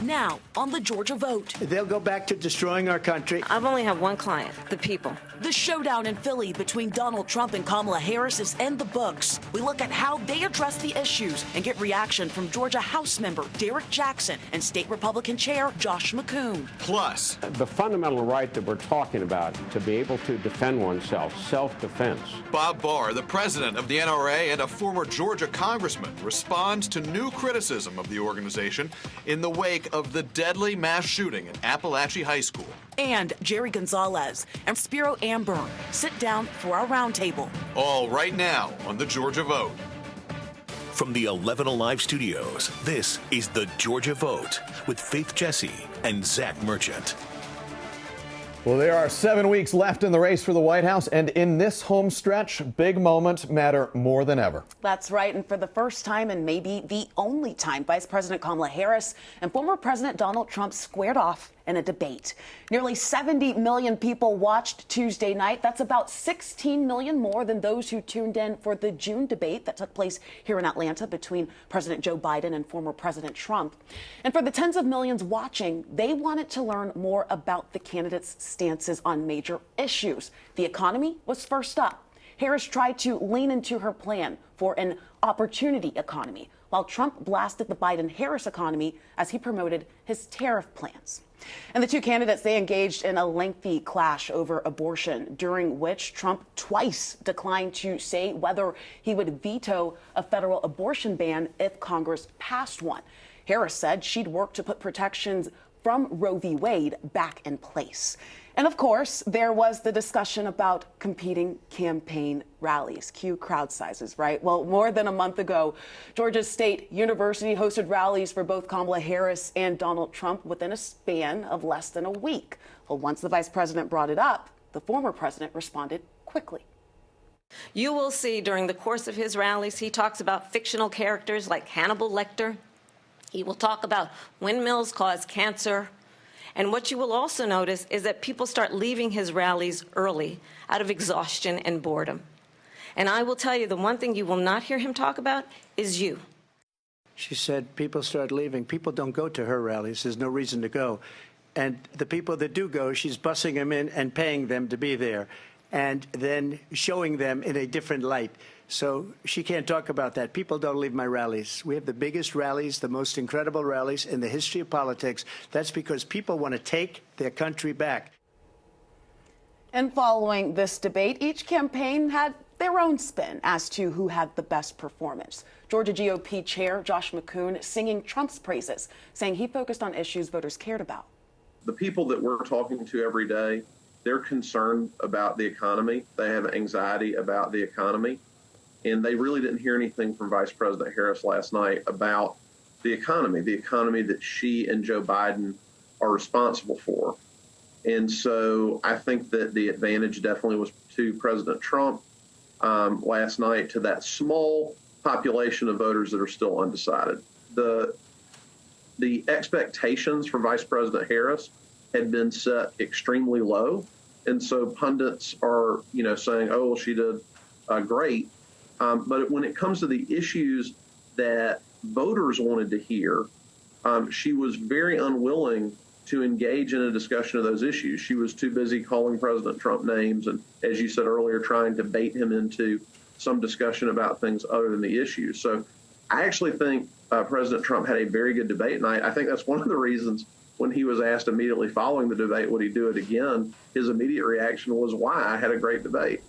Now, on the Georgia vote. They'll go back to destroying our country. I've only had one client, the people. The showdown in Philly between Donald Trump and Kamala Harris is in the books. We look at how they address the issues and get reaction from Georgia House member Derek Jackson and State Republican Chair Josh McCoon. Plus, the fundamental right that we're talking about to be able to defend oneself, self-defense. Bob Barr, the president of the NRA and a former Georgia congressman, responds to new criticism of the organization in the wake of the deadly mass shooting at Apalachee High School. And Jerry Gonzalez and Spiro Amber sit down for our roundtable. All right now on the Georgia Vote. From the 11 Alive studios, this is the Georgia Vote with Faith Jesse and Zach Merchant. Well, there are 7 weeks left in the race for the White House, and in this home stretch, big moments matter more than ever. That's right, and for the first time and maybe the only time, Vice President Kamala Harris and former President Donald Trump squared off in a debate. Nearly 70 million people watched Tuesday night. That's about 16 million more than those who tuned in for the June debate that took place here in Atlanta between President Joe Biden and former President Trump. And for the tens of millions watching, they wanted to learn more about the candidates' stances on major issues. The economy was first up. Harris tried to lean into her plan for an opportunity economy, while Trump blasted the Biden-Harris economy as he promoted his tariff plans. And the two candidates, they engaged in a lengthy clash over abortion, during which Trump twice declined to say whether he would veto a federal abortion ban if Congress passed one. Harris said she'd work to put protections from Roe v. Wade back in place. And of course, there was the discussion about competing campaign rallies, cue crowd sizes, right? Well, more than a month ago, Georgia State University hosted rallies for both Kamala Harris and Donald Trump within a span of less than a week. Well, once the vice president brought it up, the former president responded quickly. You will see during the course of his rallies, he talks about fictional characters like Hannibal Lecter. He will talk about windmills cause cancer. And what you will also notice is that people start leaving his rallies early out of exhaustion and boredom. And I will tell you, the one thing you will not hear him talk about is you. She said people start leaving. People don't go to her rallies. There's no reason to go. And the people that do go, she's bussing them in and paying them to be there and then showing them in a different light. So she can't talk about that. People don't leave my rallies. We have the biggest rallies, the most incredible rallies in the history of politics. That's because people want to take their country back. And following this debate, each campaign had their own spin as to who had the best performance. Georgia GOP Chair Josh McCoon singing Trump's praises, saying he focused on issues voters cared about. The people that we're talking to every day, they're concerned about the economy. They have anxiety about the economy. And they really didn't hear anything from Vice President Harris last night about the economy that she and Joe Biden are responsible for. And so I think that the advantage definitely was to President Trump last night, to that small population of voters that are still undecided. The expectations for Vice President Harris had been set extremely low. And so pundits are, saying, oh, well, she did great. But when it comes to the issues that voters wanted to hear, she was very unwilling to engage in a discussion of those issues. She was too busy calling President Trump names and, as you said earlier, trying to bait him into some discussion about things other than the issues. So I actually think President Trump had a very good debate, and I think that's one of the reasons when he was asked immediately following the debate, would he do it again, his immediate reaction was, why? I had a great debate.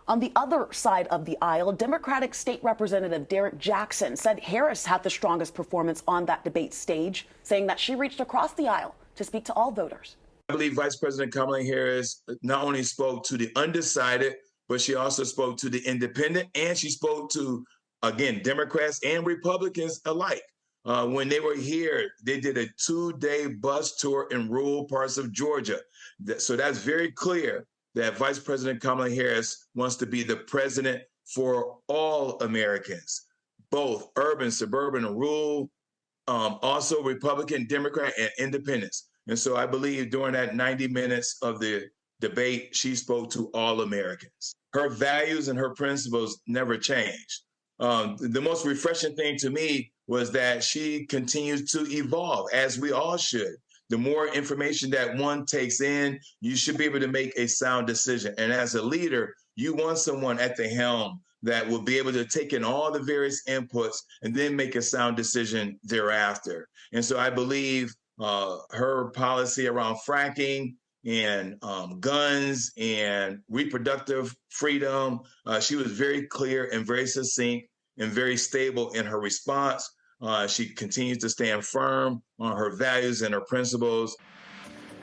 On the other side of the aisle, Democratic State Representative Derek Jackson said Harris had the strongest performance on that debate stage, saying that she reached across the aisle to speak to all voters. I believe Vice President Kamala Harris not only spoke to the undecided, but she also spoke to the independent, and she spoke to, again, Democrats and Republicans alike. When they were here, they did a 2-day bus tour in rural parts of Georgia. So that's very clear that Vice President Kamala Harris wants to be the president for all Americans, both urban, suburban, and rural, also Republican, Democrat, and independents. And so I believe during that 90 minutes of the debate, she spoke to all Americans. Her values and her principles never changed. The most refreshing thing to me was that she continues to evolve, as we all should. The more information that one takes in, you should be able to make a sound decision. And as a leader, you want someone at the helm that will be able to take in all the various inputs and then make a sound decision thereafter. And so I believe her policy around fracking and guns and reproductive freedom, she was very clear and very succinct and very stable in her response. She continues to stand firm on her values and her principles.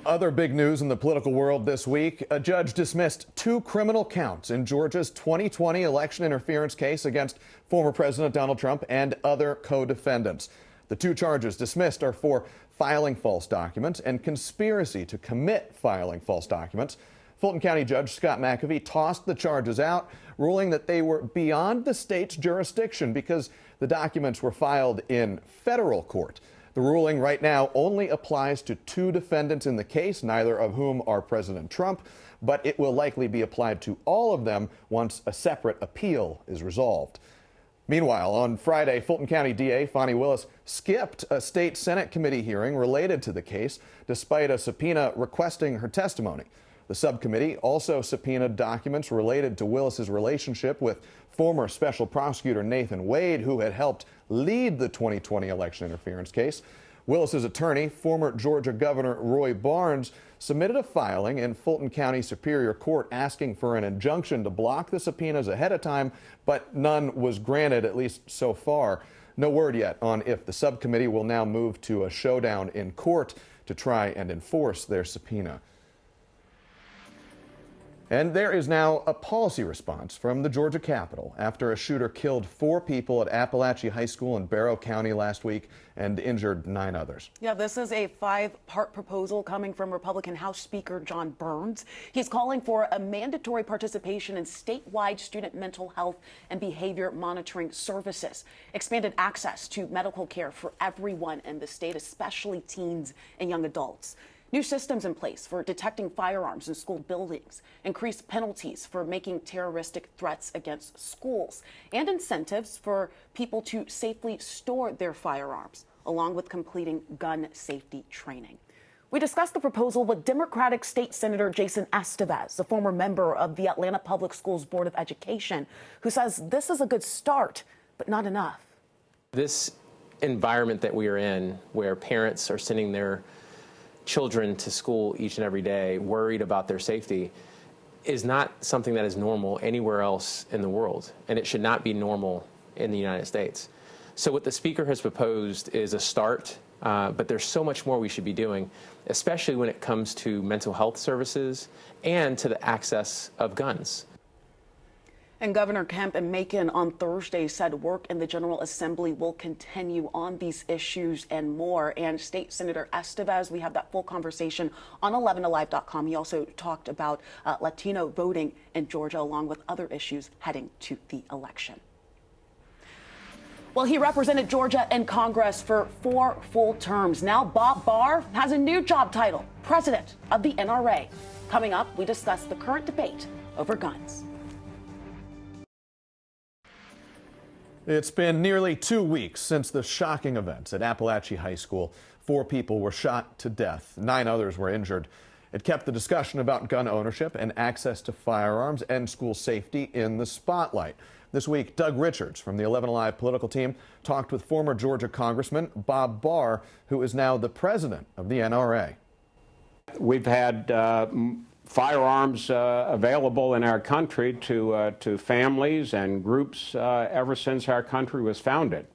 Other big news in the political world this week. A judge dismissed 2 criminal counts in Georgia's 2020 election interference case against former President Donald Trump and other co-defendants. The 2 charges dismissed are for filing false documents and conspiracy to commit filing false documents. Fulton County Judge Scott McAfee tossed the charges out, ruling that they were beyond the state's jurisdiction because the documents were filed in federal court. The ruling right now only applies to 2 defendants in the case, neither of whom are President Trump, but it will likely be applied to all of them once a separate appeal is resolved. Meanwhile, on Friday, Fulton County DA Fani Willis skipped a state Senate committee hearing related to the case, despite a subpoena requesting her testimony. The subcommittee also subpoenaed documents related to Willis's relationship with former special prosecutor Nathan Wade, who had helped lead the 2020 election interference case. Willis's attorney, former Georgia Governor Roy Barnes, submitted a filing in Fulton County Superior Court asking for an injunction to block the subpoenas ahead of time, but none was granted, at least so far. No word yet on if the subcommittee will now move to a showdown in court to try and enforce their subpoena. And there is now a policy response from the Georgia Capitol after a shooter killed 4 people at Apalachee High School in Barrow County last week and injured 9 others. Yeah, this is a 5-part proposal coming from Republican House Speaker John Burns. He's calling for a mandatory participation in statewide student mental health and behavior monitoring services, expanded access to medical care for everyone in the state, especially teens and young adults. New systems in place for detecting firearms in school buildings, increased penalties for making terroristic threats against schools, and incentives for people to safely store their firearms, along with completing gun safety training. We discussed the proposal with Democratic State Senator Jason Estes, a former member of the Atlanta Public Schools Board of Education, who says this is a good start, but not enough. This environment that we are in, where parents are sending their children to school each and every day worried about their safety, is not something that is normal anywhere else in the world, and it should not be normal in the United States. So what the Speaker has proposed is a start, but there's so much more we should be doing, especially when it comes to mental health services and to the access of guns. And Governor Kemp and Macon on Thursday said work in the General Assembly will continue on these issues and more. And State Senator Estes, we have that full conversation on 11alive.com. He also talked about Latino voting in Georgia, along with other issues heading to the election. Well, he represented Georgia in Congress for 4 full terms. Now Bob Barr has a new job title, President of the NRA. Coming up, we discuss the current debate over guns. It's been nearly 2 weeks since the shocking events at Apalachee High School. 4 people were shot to death. 9 others were injured. It kept the discussion about gun ownership and access to firearms and school safety in the spotlight. This week, Doug Richards from the 11 Alive political team talked with former Georgia Congressman Bob Barr, who is now the president of the NRA. We've had firearms available in our country to families and groups ever since our country was founded.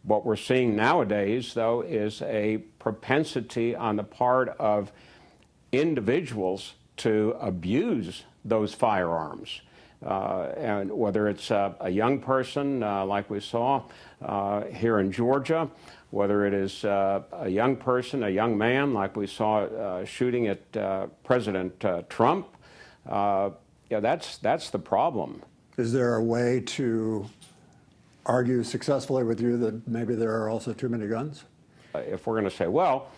What we're seeing nowadays, though, is a propensity on the part of individuals to abuse those firearms. And whether it's a young person, like we saw here in Georgia, whether it is a young person, a young man, like we saw shooting at President Trump, that's the problem. Is there a way to argue successfully with you that maybe there are also too many guns? If we're going to say, well,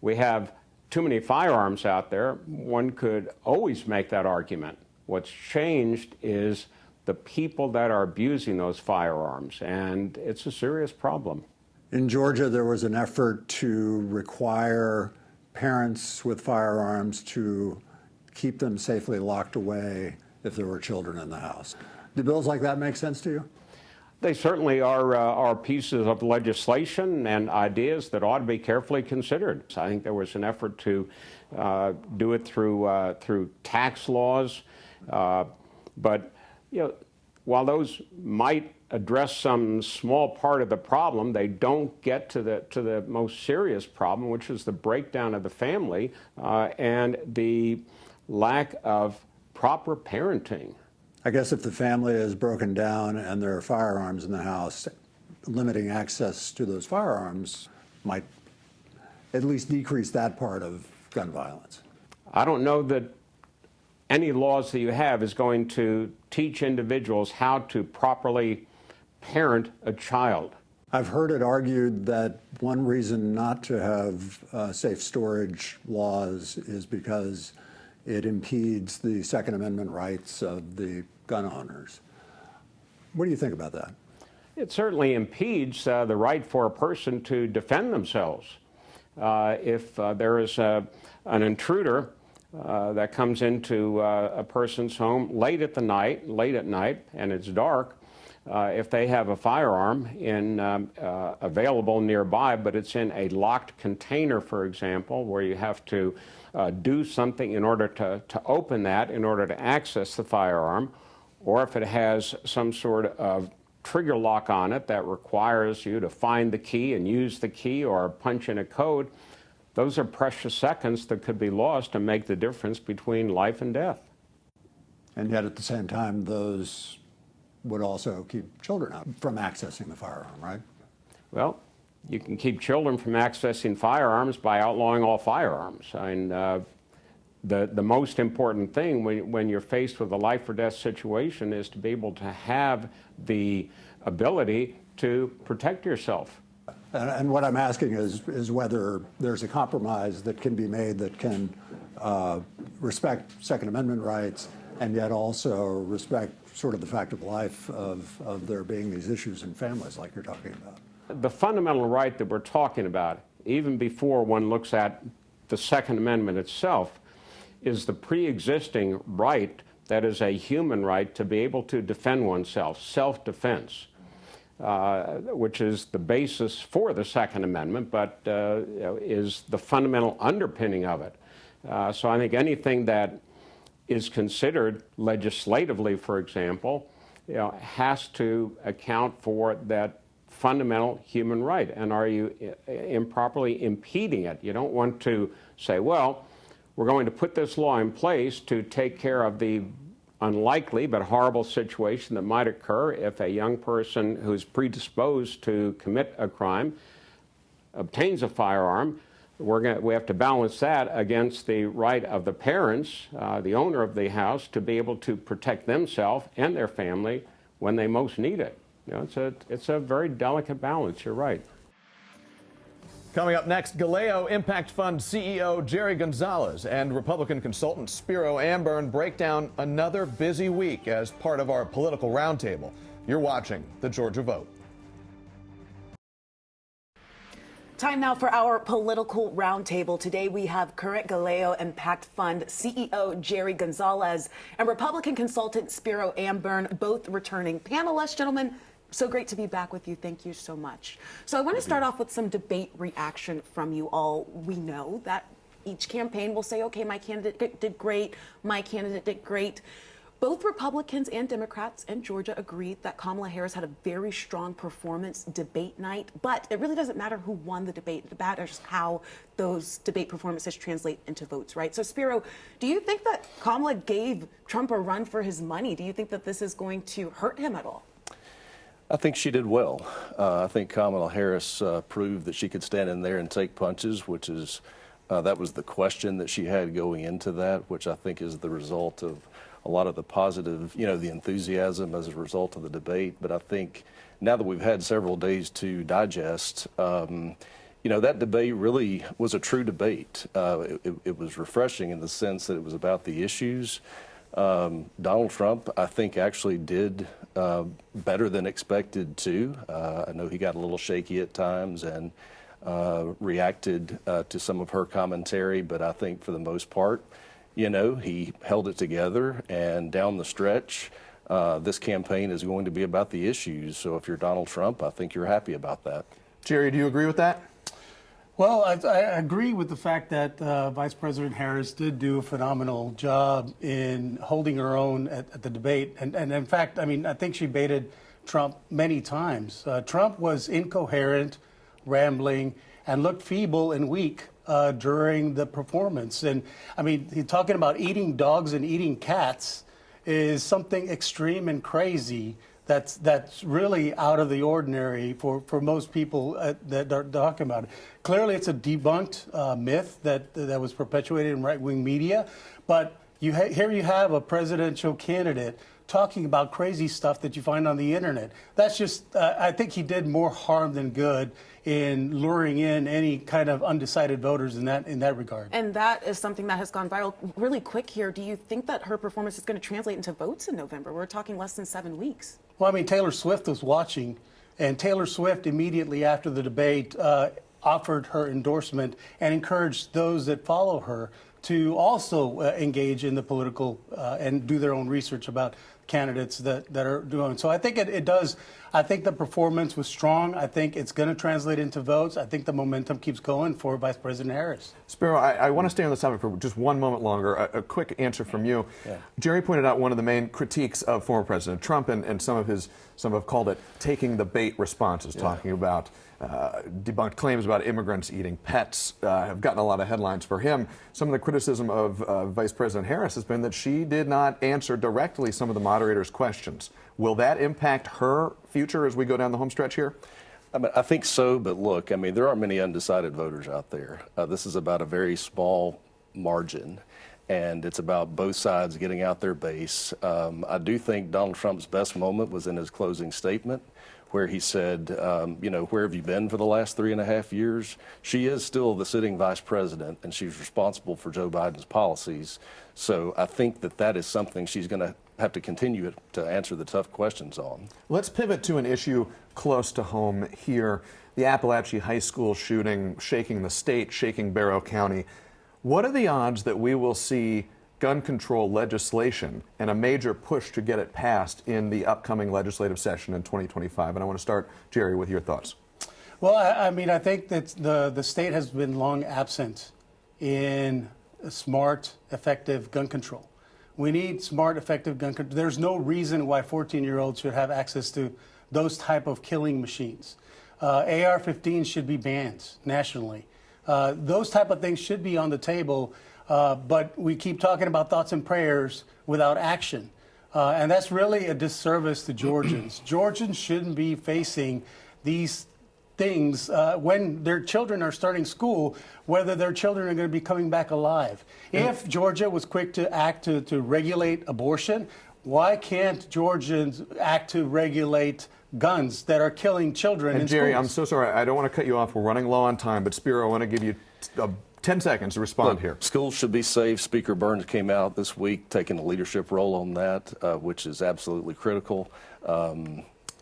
we have too many firearms out there, one could always make that argument. What's changed is the people that are abusing those firearms, and it's a serious problem. In Georgia, there was an effort to require parents with firearms to keep them safely locked away if there were children in the house. Do bills like that make sense to you? They certainly are pieces of legislation and ideas that ought to be carefully considered. I think there was an effort to do it through tax laws, but while those might address some small part of the problem, they don't get to the most serious problem, which is the breakdown of the family and the lack of proper parenting. I guess if the family is broken down and there are firearms in the house, limiting access to those firearms might at least decrease that part of gun violence. I don't know that any laws that you have is going to teach individuals how to properly parent a child. I've heard it argued that one reason not to have safe storage laws is because it impedes the Second Amendment rights of the gun owners. What do you think about that? It certainly impedes the right for a person to defend themselves. If there is an intruder that comes into a person's home late at night, and it's dark, if they have a firearm available nearby, but it's in a locked container, for example, where you have to do something in order to open that, in order to access the firearm, or if it has some sort of trigger lock on it that requires you to find the key and use the key or punch in a code, those are precious seconds that could be lost and make the difference between life and death. And yet at the same time, those would also keep children out from accessing the firearm, right? Well, you can keep children from accessing firearms by outlawing all firearms. I mean, the most important thing when you're faced with a life or death situation is to be able to have the ability to protect yourself. And what I'm asking is whether there's a compromise that can be made that can respect Second Amendment rights and yet also respect sort of the fact of life of there being these issues in families like you're talking about. The fundamental right that we're talking about, even before one looks at the Second Amendment itself, is the pre-existing right that is a human right to be able to defend oneself, self-defense, which is the basis for the Second Amendment, but is the fundamental underpinning of it. So I think anything that is considered legislatively, for example, has to account for that fundamental human right. And are you improperly impeding it? You don't want to say, well, we're going to put this law in place to take care of the unlikely but horrible situation that might occur if a young person who's predisposed to commit a crime obtains a firearm. We have to balance that against the right of the parents, the owner of the house, to be able to protect themselves and their family when they most need it. It's a very delicate balance. You're right. Coming up next, Galeo Impact Fund CEO Jerry Gonzalez and Republican consultant Spiro Amburn break down another busy week as part of our political roundtable. You're watching The Georgia Vote. Time now for our political roundtable. Today we have current Galeo Impact Fund CEO Jerry Gonzalez and Republican consultant Spiro Amburn, both returning panelists. Gentlemen, so great to be back with you. Thank you so much. So I want to start off with some debate reaction from you all. We know that each campaign will say, okay, my candidate did great, my candidate did great. Both Republicans and Democrats in Georgia agreed that Kamala Harris had a very strong performance debate night, but it really doesn't matter who won the debate. It matters how those debate performances translate into votes, right? So, Spiro, do you think that Kamala gave Trump a run for his money? Do you think that this is going to hurt him at all? I think she did well. I think Kamala Harris proved that she could stand in there and take punches, which is, that was the question that she had going into that, which I think is the result of a lot of the positive, the enthusiasm as a result of the debate. But I think now that we've had several days to digest, that debate really was a true debate. It was refreshing in the sense that it was about the issues. Donald Trump, I think, actually did better than expected, too. I know he got a little shaky at times and reacted to some of her commentary, but I think for the most part, you know, he held it together, and down the stretch, this campaign is going to be about the issues. So if you're Donald Trump, I think you're happy about that. Jerry, do you agree with that? Well, I agree with the fact that Vice President Harris did do a phenomenal job in holding her own at the debate. And in fact, I mean, I think she baited Trump many times. Trump was incoherent, rambling, and looked feeble and weak during the performance. And I mean, talking about eating dogs and eating cats is something extreme and crazy that's really out of the ordinary for most people that are talking about it. Clearly, it's a debunked myth that was perpetuated in right-wing media, but here you have a presidential candidate talking about crazy stuff that you find on the internet. That's just, I think he did more harm than good in luring in any kind of undecided voters in that regard. And that is something that has gone viral really quick here. Do you think that her performance is going to translate into votes in November? We're talking less than 7 weeks. Well, I mean, Taylor Swift was watching, and Taylor Swift immediately after the debate offered her endorsement and encouraged those that follow her to also engage in the political and do their own research about candidates that are doing. So I think it does. I think the performance was strong. I think it's going to translate into votes. I think the momentum keeps going for Vice President Harris. Spiro, I want to stay on this topic for just one moment longer. A quick answer from you. Yeah. Jerry pointed out one of the main critiques of former President Trump, and some have called it taking the bait responses, talking about debunked claims about immigrants eating pets have gotten a lot of headlines for him. Some of the criticism of Vice President Harris has been that she did not answer directly some of the moderators' questions. Will that impact her future as we go down the home stretch here? I mean, I think so, but look, I mean, there are many undecided voters out there. This is about a very small margin, and it's about both sides getting out their base. I do think Donald Trump's best moment was in his closing statement, where he said, you know, where have you been for the last 3.5 years? She is still the sitting vice president, and she's responsible for Joe Biden's policies. So I think that is something she's going to have to continue to answer the tough questions on. Let's pivot to an issue close to home here. The Apalachee High School shooting shaking the state, shaking Barrow County. What are the odds that we will see gun control legislation and a major push to get it passed in the upcoming legislative session in 2025? And I want to start, Jerry, with your thoughts. Well, I mean, I think that the state has been long absent in smart, effective gun control. We need smart, effective gun control. There's no reason why 14-year-olds should have access to those type of killing machines. AR-15s should be banned nationally. Those type of things should be on the table. But we keep talking about thoughts and prayers without action. And that's really a disservice to Georgians. Georgians shouldn't be facing these things when their children are starting school, whether their children are going to be coming back alive. If Georgia was quick to act to regulate abortion, why can't Georgians act to regulate guns that are killing children in Jerry, schools? I'm so sorry. I don't want to cut you off. We're running low on time. But, Spiro, I want to give you 10 seconds to respond here. Schools should be safe. Speaker Burns came out this week taking a leadership role on that, which is absolutely critical.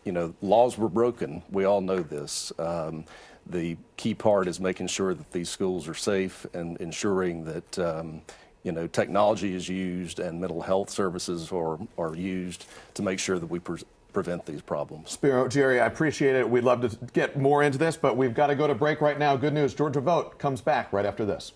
You know, laws were broken. We all know this. The key part is making sure that these schools are safe and ensuring that, you know, technology is used and mental health services are used to make sure that we prevent these problems. Spiro, Jerry, I appreciate it. We'd love to get more into this, but we've got to go to break right now. Good news, Georgia Vote comes back right after this.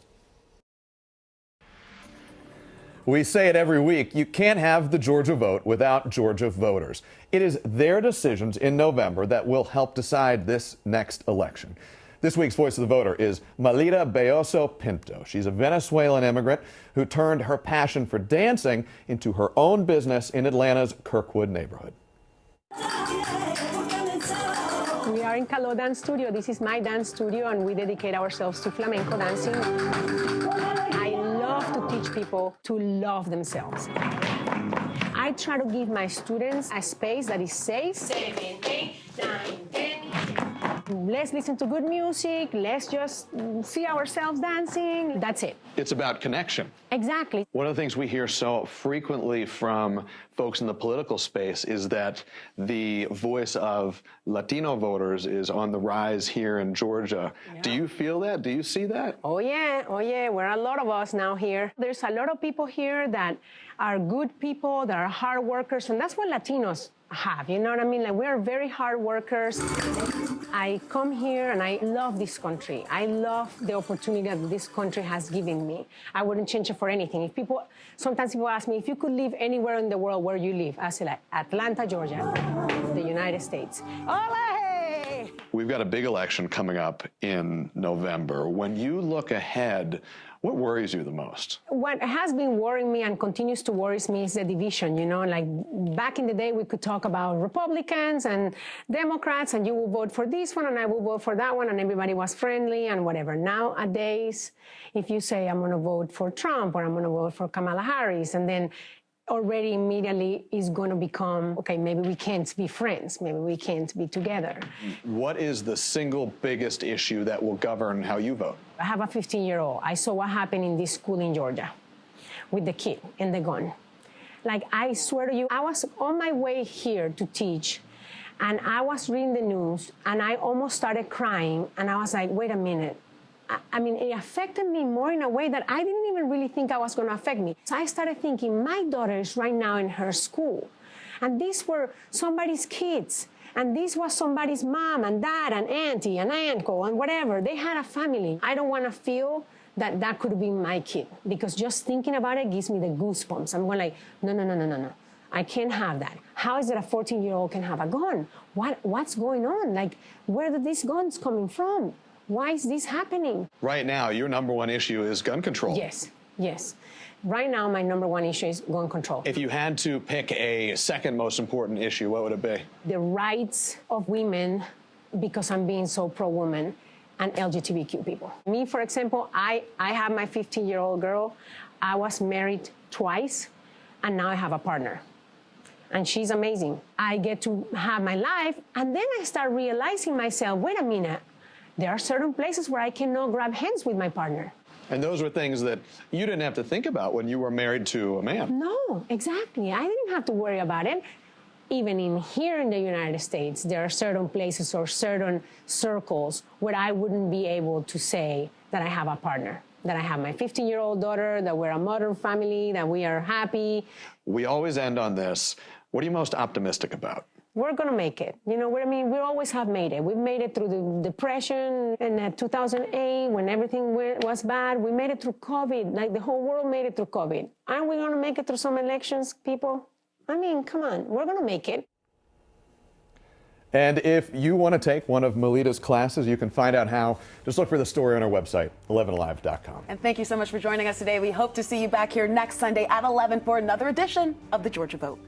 We say it every week, you can't have the Georgia vote without Georgia voters. It is their decisions in November that will help decide this next election. This week's Voice of the Voter is Melita Belloso Pinto. She's a Venezuelan immigrant who turned her passion for dancing into her own business in Atlanta's Kirkwood neighborhood. We are in Caló Dance Studio. This is my dance studio, and we dedicate ourselves to flamenco dancing. I love to teach people to love themselves. I try to give my students a space that is safe. 7, 8, 9, 10. Let's listen to good music. Let's just see ourselves dancing. That's it. It's about connection. Exactly. One of the things we hear so frequently from folks in the political space is that the voice of Latino voters is on the rise here in Georgia. Yeah. Do you feel that? Do you see that? Oh, yeah. Oh, yeah. We're a lot of us now here. There's a lot of people here that are good people, that are hard workers, and that's what Latinos have, you know what I mean? Like, we're very hard workers. I come here and I love this country. I love the opportunity that this country has given me. I wouldn't change it for anything. Sometimes people ask me, if you could live anywhere in the world, where you live? I say, like, Atlanta, Georgia, the United States. Ole! We've got a big election coming up in November. When you look ahead, what worries you the most? What has been worrying me and continues to worry me is the division, you know? Like, back in the day, we could talk about Republicans and Democrats, and you will vote for this one, and I will vote for that one, and everybody was friendly and whatever. Nowadays, if you say, I'm going to vote for Trump or I'm going to vote for Kamala Harris, and then already immediately is going to become, okay, maybe we can't be friends. Maybe we can't be together. What is the single biggest issue that will govern how you vote? I have a 15-year-old. I saw what happened in this school in Georgia with the kid and the gun. Like, I swear to you, I was on my way here to teach, and I was reading the news, and I almost started crying, and I was like, wait a minute. I mean, it affected me more in a way that I didn't even really think I was going to affect me. So I started thinking, my daughter is right now in her school, and these were somebody's kids, and this was somebody's mom and dad and auntie and uncle and whatever. They had a family. I don't want to feel that that could be my kid, because just thinking about it gives me the goosebumps. I'm going like, no. I can't have that. How is it a 14-year-old can have a gun? What's going on? Like, where are these guns coming from? Why is this happening? Right now, your number one issue is gun control. Yes. Right now, my number one issue is gun control. If you had to pick a second most important issue, what would it be? The rights of women, because I'm being so pro-woman, and LGBTQ people. Me, for example, I have my 15-year-old girl. I was married twice, and now I have a partner. And she's amazing. I get to have my life, and then I start realizing myself, wait a minute, there are certain places where I cannot grab hands with my partner. And those were things that you didn't have to think about when you were married to a man. No, exactly. I didn't have to worry about it. Even here in the United States, there are certain places or certain circles where I wouldn't be able to say that I have a partner, that I have my 15-year-old daughter, that we're a modern family, that we are happy. We always end on this. What are you most optimistic about? We're going to make it. You know what I mean? We always have made it. We've made it through the Depression in 2008 when everything was bad. We made it through COVID. Like, the whole world made it through COVID. Aren't we going to make it through some elections, people? I mean, come on. We're going to make it. And if you want to take one of Melita's classes, you can find out how. Just look for the story on our website, 11alive.com. And thank you so much for joining us today. We hope to see you back here next Sunday at 11 for another edition of the Georgia Vote.